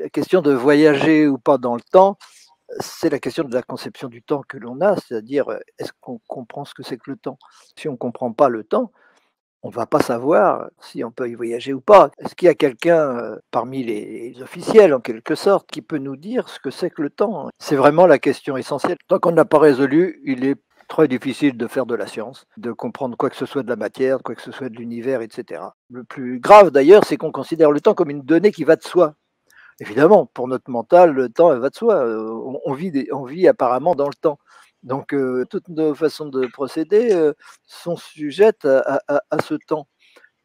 La question de voyager ou pas dans le temps, c'est la question de la conception du temps que l'on a, c'est-à-dire, est-ce qu'on comprend ce que c'est que le temps? Si on ne comprend pas le temps, on ne va pas savoir si on peut y voyager ou pas. Est-ce qu'il y a quelqu'un, parmi les officiels, en quelque sorte, qui peut nous dire ce que c'est que le temps? C'est vraiment la question essentielle. Tant qu'on ne l'a pas résolue, il est très difficile de faire de la science, de comprendre quoi que ce soit de la matière, quoi que ce soit de l'univers, et cetera. Le plus grave d'ailleurs, c'est qu'on considère le temps comme une donnée qui va de soi. Évidemment, pour notre mental, le temps, elle va de soi. On vit apparemment dans le temps. Donc, toutes nos façons de procéder sont sujettes à ce temps.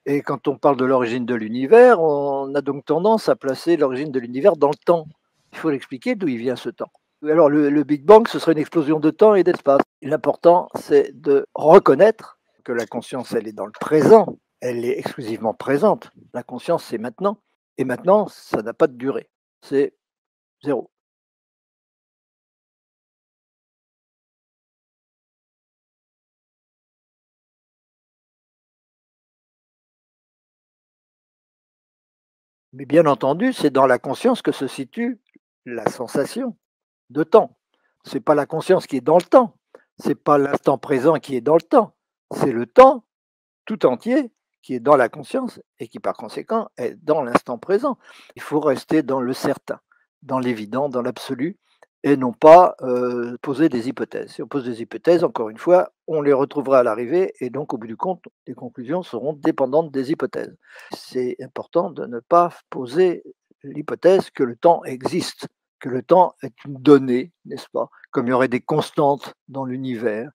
Et quand on parle de l'origine de l'univers, on a donc tendance à placer l'origine de l'univers dans le temps. Il faut l'expliquer d'où il vient ce temps. Alors, le Big Bang, ce serait une explosion de temps et d'espace. L'important, c'est de reconnaître que la conscience, elle est dans le présent. Elle est exclusivement présente. La conscience, c'est maintenant. Et maintenant, ça n'a pas de durée. C'est zéro. Mais bien entendu, c'est dans la conscience que se situe la sensation de temps. C'est pas la conscience qui est dans le temps. C'est pas l'instant présent qui est dans le temps. C'est le temps tout entier qui est dans la conscience et qui, par conséquent, est dans l'instant présent. Il faut rester dans le certain, dans l'évident, dans l'absolu, et non pas poser des hypothèses. Si on pose des hypothèses, encore une fois, on les retrouvera à l'arrivée, et donc, au bout du compte, les conclusions seront dépendantes des hypothèses. C'est important de ne pas poser l'hypothèse que le temps existe, que le temps est une donnée, n'est-ce pas? Comme il y aurait des constantes dans l'univers,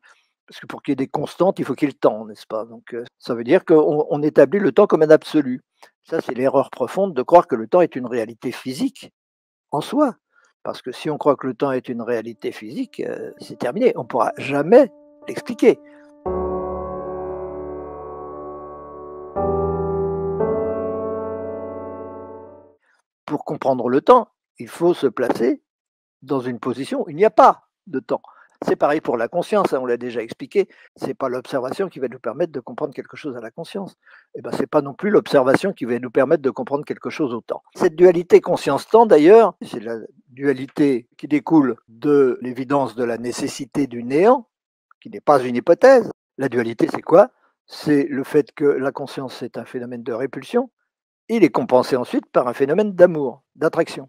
parce que pour qu'il y ait des constantes, il faut qu'il y ait le temps, n'est-ce pas? Donc, ça veut dire qu'on établit le temps comme un absolu. Ça, c'est l'erreur profonde de croire que le temps est une réalité physique en soi. Parce que si on croit que le temps est une réalité physique, c'est terminé. On ne pourra jamais l'expliquer. Pour comprendre le temps, il faut se placer dans une position où il n'y a pas de temps. C'est pareil pour la conscience, hein, on l'a déjà expliqué, c'est pas l'observation qui va nous permettre de comprendre quelque chose à la conscience. Et ben, c'est pas non plus l'observation qui va nous permettre de comprendre quelque chose au temps. Cette dualité conscience-temps, d'ailleurs, c'est la dualité qui découle de l'évidence de la nécessité du néant, qui n'est pas une hypothèse. La dualité, c'est quoi? C'est le fait que la conscience est un phénomène de répulsion, il est compensé ensuite par un phénomène d'amour, d'attraction.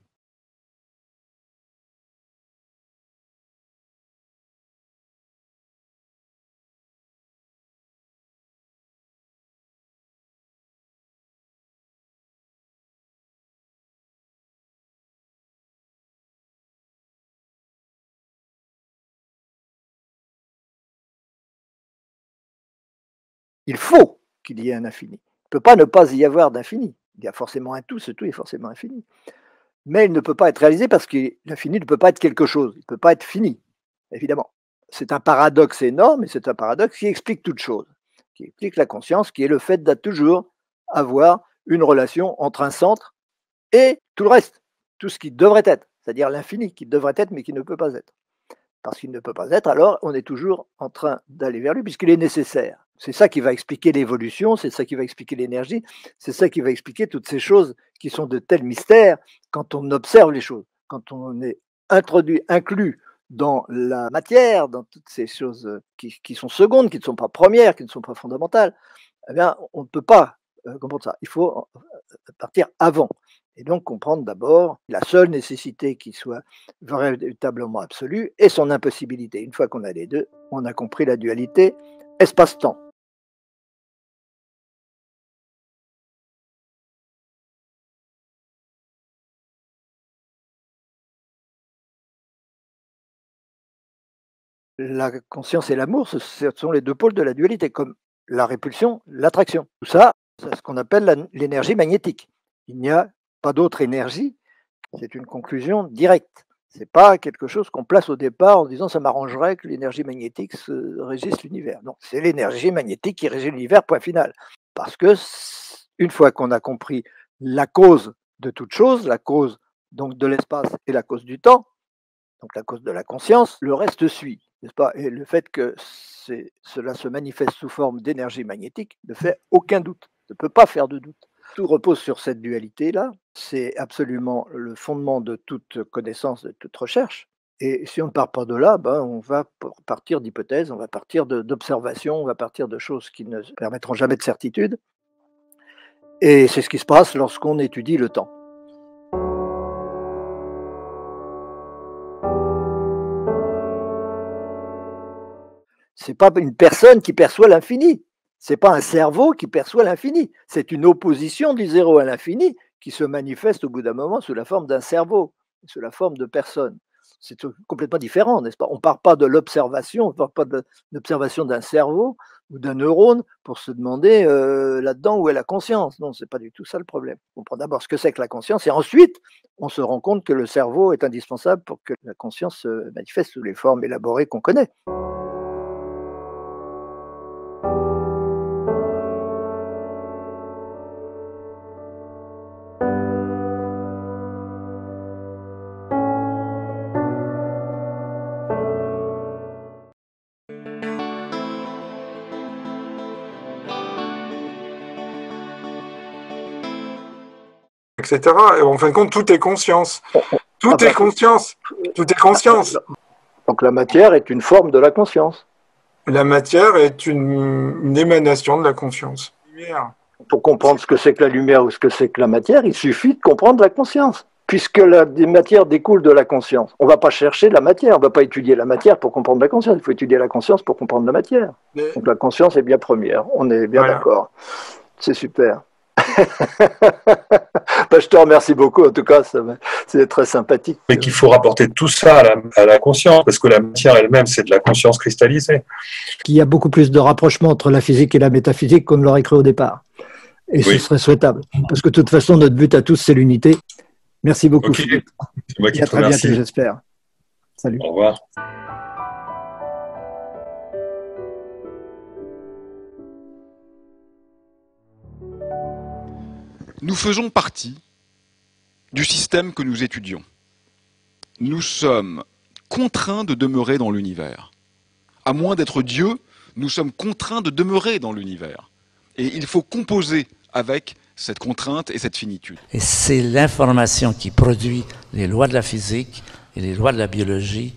Il faut qu'il y ait un infini. Il ne peut pas ne pas y avoir d'infini. Il y a forcément un tout, ce tout est forcément infini. Mais il ne peut pas être réalisé parce que l'infini ne peut pas être quelque chose, il ne peut pas être fini, évidemment. C'est un paradoxe énorme et c'est un paradoxe qui explique toute chose, qui explique la conscience, qui est le fait de toujours avoir une relation entre un centre et tout le reste, tout ce qui devrait être, c'est-à-dire l'infini qui devrait être mais qui ne peut pas être. Parce qu'il ne peut pas être, alors on est toujours en train d'aller vers lui puisqu'il est nécessaire. C'est ça qui va expliquer l'évolution, c'est ça qui va expliquer l'énergie, c'est ça qui va expliquer toutes ces choses qui sont de tels mystères quand on observe les choses, quand on est introduit, inclus dans la matière, dans toutes ces choses qui sont secondes, qui ne sont pas premières, qui ne sont pas fondamentales, eh bien, on ne peut pas comprendre ça. Il faut partir avant. Et donc comprendre d'abord la seule nécessité qui soit véritablement absolue et son impossibilité. Une fois qu'on a les deux, on a compris la dualité espace-temps. La conscience et l'amour, ce sont les deux pôles de la dualité, comme la répulsion, l'attraction. Tout ça, c'est ce qu'on appelle l'énergie magnétique. Il n'y a pas d'autre énergie, c'est une conclusion directe. C'est pas quelque chose qu'on place au départ en disant ça m'arrangerait que l'énergie magnétique régisse l'univers. Non, c'est l'énergie magnétique qui régit l'univers, point final. Parce que une fois qu'on a compris la cause de toute chose, la cause donc de l'espace et la cause du temps, donc la cause de la conscience, le reste suit, n'est-ce pas? Et le fait que cela se manifeste sous forme d'énergie magnétique ne fait aucun doute, ne peut pas faire de doute. Tout repose sur cette dualité-là, C'est absolument le fondement de toute connaissance, de toute recherche. Et si on ne part pas de là, ben, on va partir d'hypothèses, on va partir d'observations, on va partir de choses qui ne permettront jamais de certitude. Et c'est ce qui se passe lorsqu'on étudie le temps. C'est pas une personne qui perçoit l'infini. C'est pas un cerveau qui perçoit l'infini. C'est une opposition du zéro à l'infini qui se manifeste au bout d'un moment sous la forme d'un cerveau, sous la forme de personne. C'est complètement différent, n'est-ce pas? On ne part pas de l'observation, on ne part pas de l'observation d'un cerveau ou d'un neurone pour se demander là-dedans où est la conscience. Non, c'est pas du tout ça le problème. On comprend d'abord ce que c'est que la conscience et ensuite on se rend compte que le cerveau est indispensable pour que la conscience se manifeste sous les formes élaborées qu'on connaît. Etc. Et en fin de compte, tout est conscience. Tout est conscience. Tout est conscience. Donc la matière est une forme de la conscience. La matière est une émanation de la conscience. Pour comprendre ce que c'est que la lumière ou ce que c'est que la matière, il suffit de comprendre la conscience. Puisque la matière découle de la conscience. On ne va pas chercher la matière, on ne va pas étudier la matière pour comprendre la conscience. Il faut étudier la conscience pour comprendre la matière. Donc la conscience est bien première. On est bien d'accord. C'est super. Je te remercie beaucoup, en tout cas, c'est très sympathique. Mais qu'il faut rapporter tout ça à la conscience, parce que la matière elle-même, c'est de la conscience cristallisée. Qu'il y a beaucoup plus de rapprochement entre la physique et la métaphysique qu'on ne l'aurait cru au départ. Et oui, ce serait souhaitable. Parce que de toute façon, notre but à tous, c'est l'unité. Merci beaucoup, okay. Philippe. C'est moi qui et à très bientôt, j'espère. Salut. Au revoir. Nous faisons partie du système que nous étudions. Nous sommes contraints de demeurer dans l'univers. À moins d'être Dieu, nous sommes contraints de demeurer dans l'univers. Et il faut composer avec cette contrainte et cette finitude. Et c'est l'information qui produit les lois de la physique et les lois de la biologie.